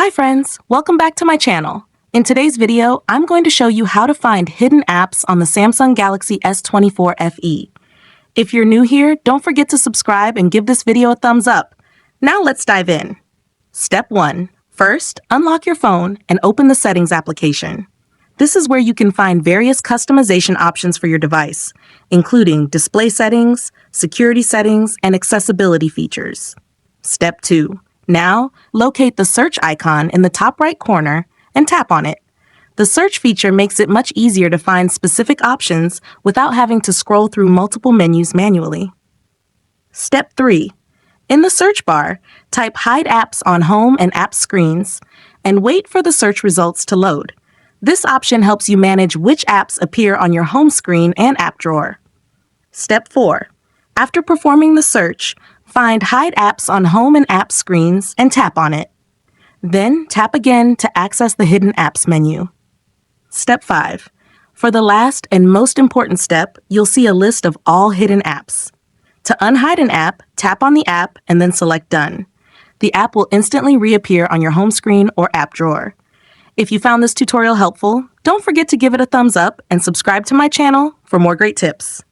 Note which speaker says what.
Speaker 1: Hi friends, welcome back to my channel. In today's video, I'm going to show you how to find hidden apps on the Samsung Galaxy S24 FE. If you're new here, don't forget to subscribe and give this video a thumbs up. Now let's dive in. Step 1. First, unlock your phone and open the Settings application. This is where you can find various customization options for your device, including display settings, security settings, and accessibility features. Step 2. Now, locate the search icon in the top right corner and tap on it. The search feature makes it much easier to find specific options without having to scroll through multiple menus manually. Step 3. In the search bar, type Hide Apps on Home and App Screens and wait for the search results to load. This option helps you manage which apps appear on your home screen and app drawer. Step 4. After performing the search, find Hide Apps on Home and App Screens and tap on it. Then tap again to access the Hidden Apps menu. Step 5. For the last and most important step, you'll see a list of all hidden apps. To unhide an app, tap on the app and then select Done. The app will instantly reappear on your home screen or app drawer. If you found this tutorial helpful, don't forget to give it a thumbs up and subscribe to my channel for more great tips.